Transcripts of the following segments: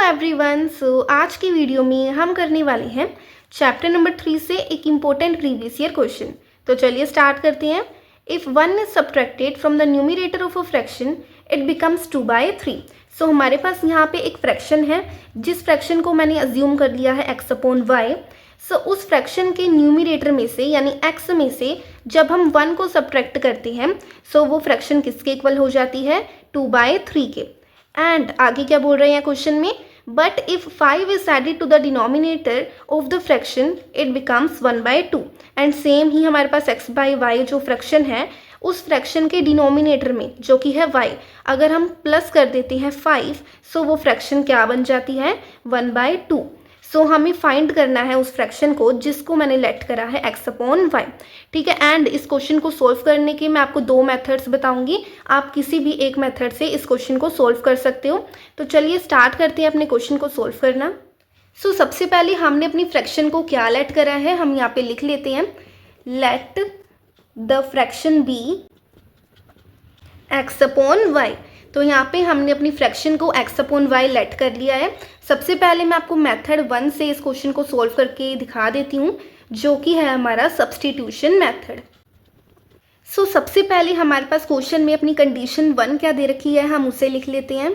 Everyone. आज की video में हम करने वाले हैं चैप्टर नंबर 3 से एक इम्पोर्टेंट प्रीवियस ईयर क्वेश्चन। तो चलिए स्टार्ट करते हैं। If 1 is subtracted from the numerator of a fraction it becomes 2/3। सो हमारे पास यहाँ पे एक फ्रैक्शन है जिस फ्रैक्शन को मैंने अज्यूम कर लिया है x अपॉन वाई। सो उस फ्रैक्शन के न्यूमरेटर में से यानी x में से जब हम 1 को सब्ट्रैक्ट करते हैं सो वो फ्रैक्शन किसके इक्वल हो जाती है 2/3 के। एंड आगे क्या बोल रहे हैं क्वेश्चन में, but if 5 is added to the denominator of the fraction it becomes 1/2। And same ही हमारे पास x/y जो फ्रैक्शन है उस फ्रैक्शन के डिनोमिनेटर में जो कि है y, अगर हम प्लस कर देते हैं 5 सो वो फ्रैक्शन क्या बन जाती है 1/2। सो हमें फाइंड करना है उस फ्रैक्शन को जिसको मैंने लेट करा है x अपॉन वाई। ठीक है। एंड इस क्वेश्चन को सोल्व करने के मैं आपको 2 मेथड्स बताऊंगी, आप किसी भी एक मेथड से इस क्वेश्चन को सोल्व कर सकते हो। तो चलिए स्टार्ट करते हैं अपने क्वेश्चन को सोल्व करना। सो सबसे पहले हमने अपनी फ्रैक्शन को क्या लेट करा है, हम यहाँ पे लिख लेते हैं let the fraction B x upon Y. तो यहाँ पे हमने अपनी फ्रैक्शन को x अपॉन वाई लेट कर लिया है। सबसे पहले मैं आपको मेथड 1 से इस क्वेश्चन को सोल्व करके दिखा देती हूँ जो कि है हमारा सब्स्टिट्यूशन मेथड। सो सबसे पहले हमारे पास क्वेश्चन में अपनी कंडीशन 1 क्या दे रखी है हम उसे लिख लेते हैं।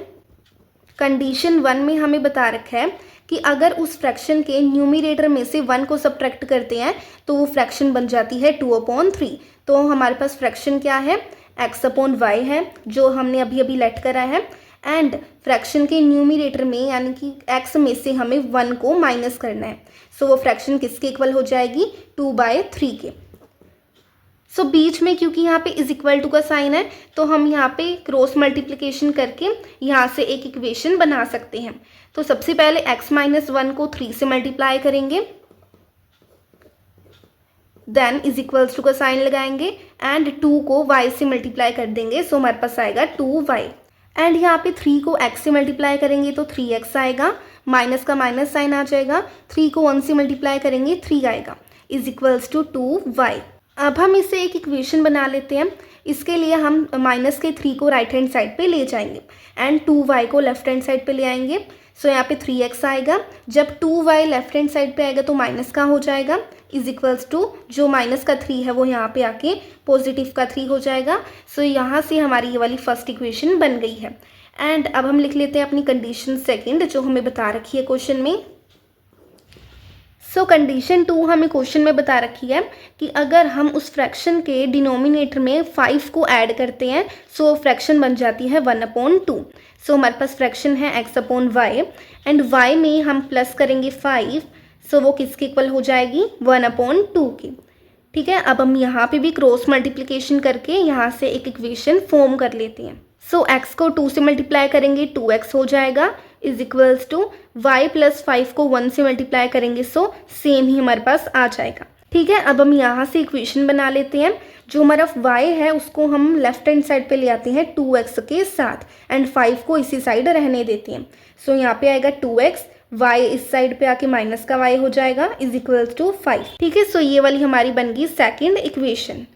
कंडीशन 1 में हमें बता रखा है कि अगर उस फ्रैक्शन के न्यूमरेटर में से 1 को सब्ट्रैक्ट करते हैं तो वो फ्रैक्शन बन जाती है 2/3। तो हमारे पास फ्रैक्शन क्या है x अपॉन वाई है जो हमने अभी अभी लेट करा है। एंड फ्रैक्शन के न्यूमरेटर में यानी कि x में से हमें 1 को माइनस करना है। सो वो फ्रैक्शन किसके इक्वल हो जाएगी 2/3 के। सो बीच में क्योंकि यहाँ पे इज इक्वल टू का साइन है तो हम यहाँ पे क्रॉस मल्टीप्लिकेशन करके यहाँ से एक इक्वेशन बना सकते हैं। तो सबसे पहले x माइनस 1 को 3 से मल्टीप्लाई करेंगे, देन इज इक्वल्स टू का साइन लगाएंगे एंड 2 को y से मल्टीप्लाई कर देंगे। सो हमारे पास आएगा 2y। एंड यहाँ पे 3 को x से मल्टीप्लाई करेंगे तो 3x आएगा, माइनस का माइनस साइन आ जाएगा, 3 को 1 से मल्टीप्लाई करेंगे 3 आएगा, इज इक्वल्स टू 2y। अब हम इसे एक इक्वेशन बना लेते हैं। इसके लिए हम माइनस के 3 को राइट हैंड साइड पे ले जाएंगे एंड 2y को लेफ्ट हैंड साइड पे ले आएंगे। सो यहाँ पे 3x आएगा, जब 2y लेफ्ट हैंड साइड पे आएगा तो माइनस का हो जाएगा, इज इक्वल्स टू जो माइनस का 3 है वो यहाँ पे आके पॉजिटिव का 3 हो जाएगा। सो यहाँ से हमारी ये वाली फर्स्ट इक्वेशन बन गई है। एंड अब हम लिख लेते हैं अपनी कंडीशन सेकंड जो हमें बता रखी है क्वेश्चन में। सो कंडीशन 2 हमें क्वेश्चन में बता रखी है कि अगर हम उस फ्रैक्शन के डिनोमिनेटर में 5 को ऐड करते हैं सो फ्रैक्शन बन जाती है 1/2। सो हमारे पास फ्रैक्शन है x upon Y and y में हम प्लस करेंगे 5 सो वो किसके इक्वल हो जाएगी 1/2 की। ठीक है। अब हम यहाँ पे भी क्रॉस मल्टीप्लिकेशन करके यहाँ से एक इक्वेशन फॉर्म कर लेते हैं। सो x को 2 से मल्टीप्लाई करेंगे 2x हो जाएगा, is equals to y plus 5 को 1 से मल्टीप्लाई करेंगे सो सेम ही हमारे पास आ जाएगा। ठीक है। अब हम यहाँ से इक्वेशन बना लेते हैं। जो हमारा y है उसको हम लेफ्ट हैंड साइड पे ले आते हैं 2x के साथ एंड 5 को इसी साइड रहने देते हैं। सो यहाँ पे आएगा 2x, y इस साइड पे आके माइनस का y हो जाएगा, इज इक्वल्स टू 5। ठीक है। सो ये वाली हमारी बन गई सेकेंड इक्वेशन।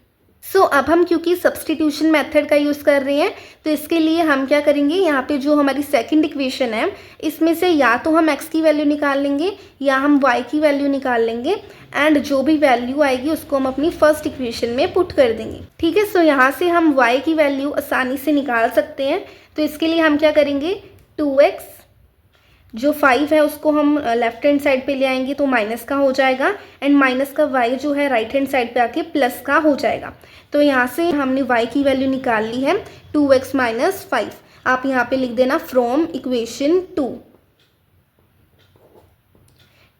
सो अब हम क्योंकि सब्स्टिट्यूशन मेथड का यूज़ कर रहे हैं तो इसके लिए हम क्या करेंगे, यहाँ पे जो हमारी सेकंड इक्वेशन है इसमें से या तो हम x की वैल्यू निकाल लेंगे या हम y की वैल्यू निकाल लेंगे एंड जो भी वैल्यू आएगी उसको हम अपनी फर्स्ट इक्वेशन में पुट कर देंगे। ठीक है। सो यहाँ से हम y की वैल्यू आसानी से निकाल सकते हैं। तो इसके लिए हम क्या करेंगे 2x जो 5 है उसको हम लेफ्ट हैंड साइड पे ले आएंगे तो माइनस का हो जाएगा एंड माइनस का y जो है राइट हैंड साइड पे आके प्लस का हो जाएगा। तो यहाँ से हमने y की वैल्यू निकाल ली है 2x माइनस 5। आप यहाँ पे लिख देना फ्रॉम इक्वेशन 2।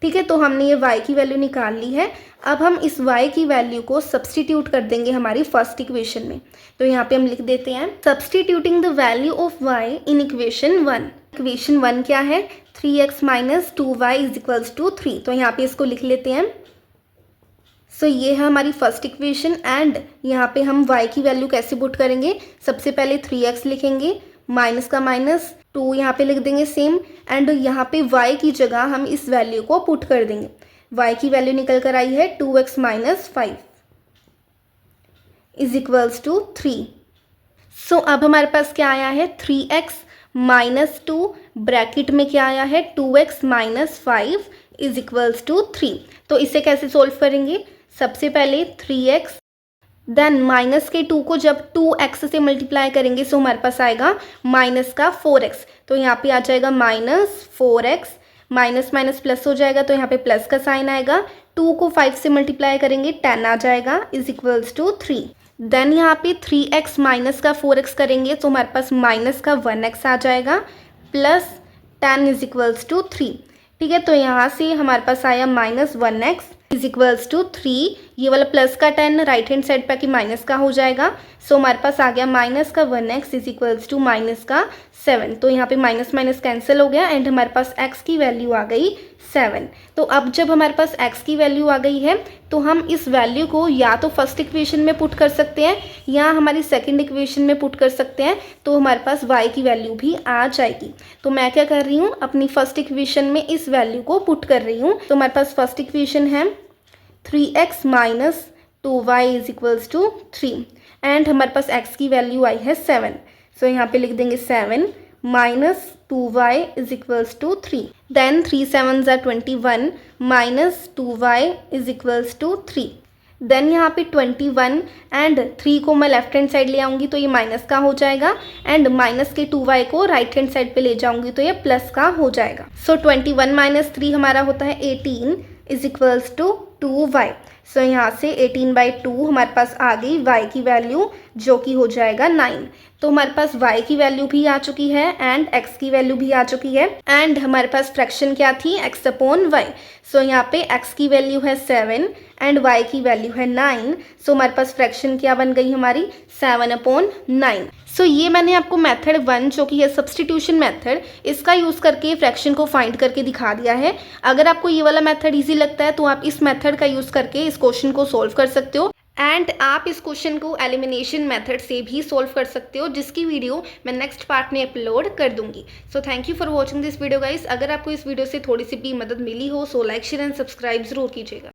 ठीक है। तो हमने ये y की वैल्यू निकाल ली है। अब हम इस y की वैल्यू को सब्स्टिट्यूट कर देंगे हमारी फर्स्ट इक्वेशन में। तो यहाँ पे हम लिख देते हैं substituting the value of y in equation 1। Equation 1 क्या है 3x minus 2y is equals to 3। तो यहाँ पे इसको लिख लेते हैं। सो ये है हमारी फर्स्ट इक्वेशन एंड यहाँ पे हम y की वैल्यू कैसे पुट करेंगे, सबसे पहले 3x लिखेंगे, माइनस का माइनस 2 यहाँ पे लिख देंगे सेम एंड यहाँ पे y की जगह हम इस वैल्यू को पुट कर देंगे। y की वैल्यू निकल कर आई है 2x minus 5 is equals to 3। So अब हमारे पास क्या आया है 3x माइनस 2 ब्रैकेट में क्या आया है 2x minus 5 is equals to 3। तो इसे कैसे सोल्व करेंगे, सबसे पहले 3x देन माइनस के 2 को जब 2x से मल्टीप्लाई करेंगे सो हमारे पास आएगा माइनस का 4x। तो यहाँ पे आ जाएगा minus 4x, minus minus plus हो जाएगा तो यहाँ पे प्लस का साइन आएगा। 2 को 5 से मल्टीप्लाई करेंगे 10 आ जाएगा इज इक्वल्स टू 3। देन यहाँ पे 3x माइनस का 4x करेंगे तो हमारे पास माइनस का 1x आ जाएगा प्लस 10 इज इक्वल्स टू 3। ठीक है, तो यहाँ से हमारे पास आया minus 1x is equals to 3। ये वाला प्लस का 10 राइट हैंड साइड पे कि माइनस का हो जाएगा। सो हमारे पास आ गया माइनस का 1x is equals to minus का 7। तो यहाँ पे माइनस माइनस कैंसिल हो गया एंड हमारे पास x की वैल्यू आ गई 7। तो अब जब हमारे पास x की वैल्यू आ गई है तो हम इस वैल्यू को या तो फर्स्ट इक्वेशन में पुट कर सकते हैं या हमारी सेकंड इक्वेशन में पुट कर सकते हैं, तो हमारे पास y की वैल्यू भी आ जाएगी। तो मैं क्या कर रही हूँ, अपनी फर्स्ट इक्वेशन में इस वैल्यू को पुट कर रही हूँ। तो हमारे पास फर्स्ट इक्वेशन है 3x minus 2y is equals to 3 and हमारे पास x की वैल्यू आई है 7। सो यहाँ पे लिख देंगे 7 minus 2y is equals to 3। Then 3 7 ज़ा 21 minus 2y is equals to 3। Then यहाँ पे 21 एंड 3 को मैं लेफ्ट हैंड साइड ले आऊँगी तो ये माइनस का हो जाएगा एंड माइनस के 2y को राइट हैंड साइड पे ले जाऊँगी तो ये प्लस का हो जाएगा। सो 21 माइनस 3 हमारा होता है 18 इज इक्वल्स टू 2y। सो यहाँ से 18/2 हमारे पास आ गई y की वैल्यू जो कि हो जाएगा 9। तो हमारे पास y की वैल्यू भी आ चुकी है एंड x की वैल्यू भी आ चुकी है एंड हमारे पास फ्रैक्शन क्या थी x अपॉन y। सो यहाँ पे x की वैल्यू है 7 एंड y की वैल्यू है 9। सो हमारे पास फ्रैक्शन क्या बन गई हमारी 7/9। सो ये मैंने आपको मेथड 1 जो कि है सब्सटीट्यूशन मेथड, इसका यूज़ करके फ्रैक्शन को फाइंड करके दिखा दिया है। अगर आपको ये वाला मेथड इजी लगता है तो आप इस मेथड का यूज़ करके इस क्वेश्चन को सोल्व कर सकते हो एंड आप इस क्वेश्चन को एलिमिनेशन मेथड से भी सोल्व कर सकते हो, जिसकी वीडियो मैं नेक्स्ट पार्ट में अपलोड कर दूंगी। So thank you for watching this video guys. अगर आपको इस वीडियो से थोड़ी सी भी मदद मिली हो so like share and subscribe जरूर कीजिएगा।